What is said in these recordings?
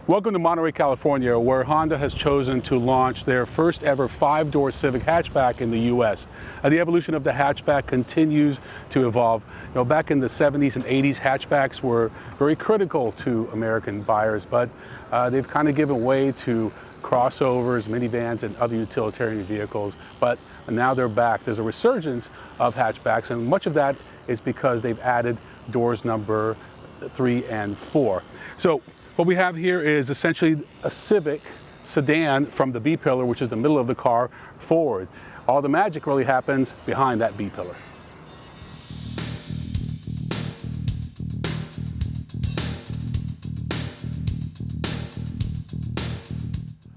Welcome to Monterey, California, where Honda has chosen to launch their first ever 5-door Civic hatchback in the U.S. The evolution of the hatchback continues to evolve. Back in the 70s and 80s, hatchbacks were very critical to American buyers, but they've kind of given way to crossovers, minivans, and other utilitarian vehicles. But now they're back. There's a resurgence of hatchbacks, and much of that is because they've added doors number 3 and 4. So what we have here is essentially a Civic sedan from the B-pillar, which is the middle of the car, forward. All the magic really happens behind that B-pillar.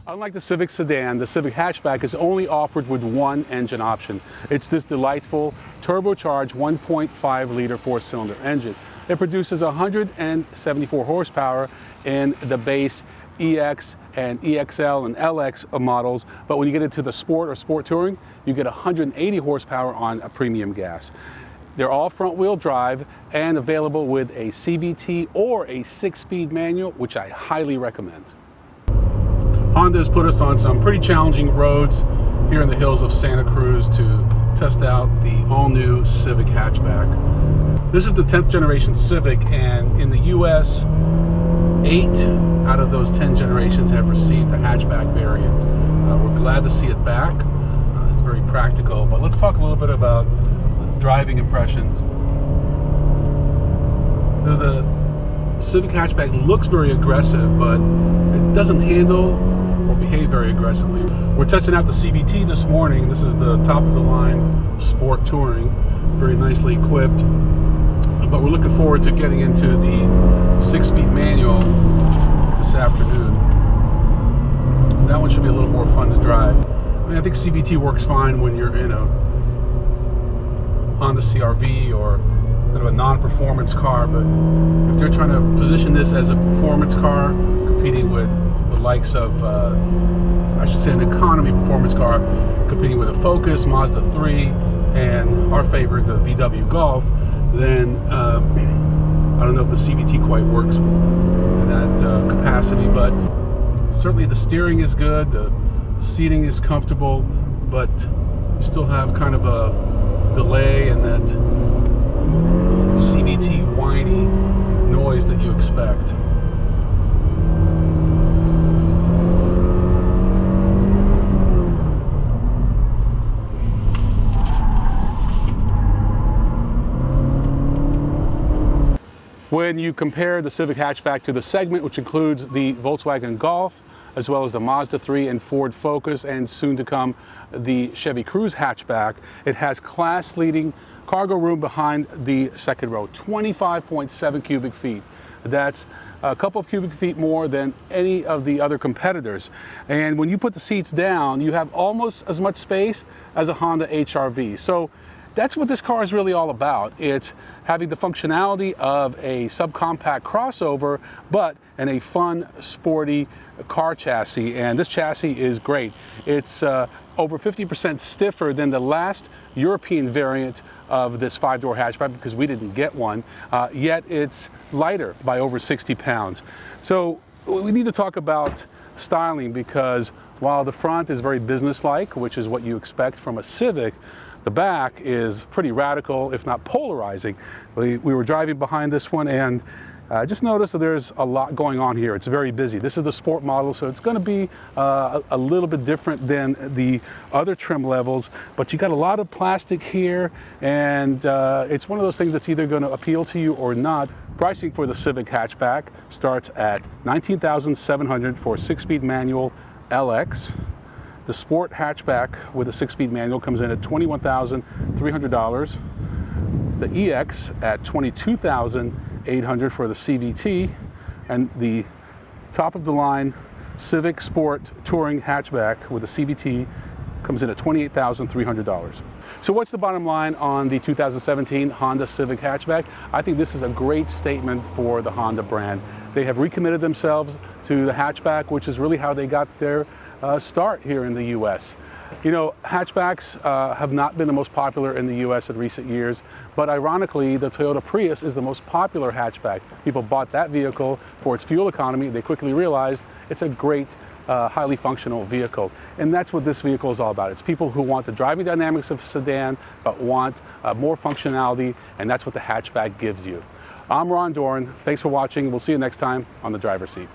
Unlike the Civic sedan, the Civic hatchback is only offered with one engine option. It's this delightful turbocharged 1.5-liter 4-cylinder engine. It produces 174 horsepower in the base EX and EXL and LX models, but when you get into the Sport or Sport Touring, you get 180 horsepower on a premium gas. They're all front-wheel drive and available with a CVT or a 6-speed manual, which I highly recommend. Honda has put us on some pretty challenging roads here in the hills of Santa Cruz to test out the all-new Civic hatchback. This is the 10th generation Civic, and in the US, 8 out of those 10 generations have received a hatchback variant. We're glad to see it back. It's very practical, but let's talk a little bit about driving impressions. The Civic hatchback looks very aggressive, but it doesn't handle or behave very aggressively. We're testing out the CVT this morning. This is the top of the line Sport Touring, very nicely equipped. But we're looking forward to getting into the 6-speed manual this afternoon. That one should be a little more fun to drive. I think CVT works fine when you're in a Honda CR-V or kind of a non-performance car, but if they're trying to position this as a performance car, competing with the likes of, I should say, an economy performance car, competing with a Focus, Mazda 3, and our favorite, the VW Golf, then I don't know if the CVT quite works in that capacity, but certainly the steering is good, the seating is comfortable, but you still have kind of a delay and that CVT whiny noise that you expect. When you compare the Civic hatchback to the segment, which includes the Volkswagen Golf, as well as the Mazda 3 and Ford Focus, and soon to come the Chevy Cruze hatchback, it has class-leading cargo room behind the second row, 25.7 cubic feet. That's a couple of cubic feet more than any of the other competitors. And when you put the seats down, you have almost as much space as a Honda HR-V. So that's what this car is really all about. It's having the functionality of a subcompact crossover, but in a fun, sporty car chassis. And this chassis is great. It's over 50% stiffer than the last European variant of this 5-door hatchback, because we didn't get one, yet it's lighter by over 60 pounds. So we need to talk about styling, because while the front is very businesslike, which is what you expect from a Civic, the back is pretty radical, if not polarizing. We were driving behind this one, and I just noticed that there's a lot going on here. It's very busy. This is the Sport model, so it's going to be a little bit different than the other trim levels, but you got a lot of plastic here, and it's one of those things that's either going to appeal to you or not. Pricing for the Civic hatchback starts at $19,700 for a 6-speed manual LX. The Sport hatchback with a 6-speed manual comes in at $21,300. The EX at $22,800 for the CVT, and the top of the line Civic Sport Touring hatchback with a CVT comes in at $28,300. So what's the bottom line on the 2017 Honda Civic hatchback? I think this is a great statement for the Honda brand. They have recommitted themselves to the hatchback, which is really how they got their start here in the US. You know, hatchbacks have not been the most popular in the US in recent years, but ironically, the Toyota Prius is the most popular hatchback. People bought that vehicle for its fuel economy. They quickly realized it's a great, highly functional vehicle. And that's what this vehicle is all about. It's people who want the driving dynamics of a sedan, but want more functionality, and that's what the hatchback gives you. I'm Ron Doran. Thanks for watching. We'll see you next time on The Driver's Seat.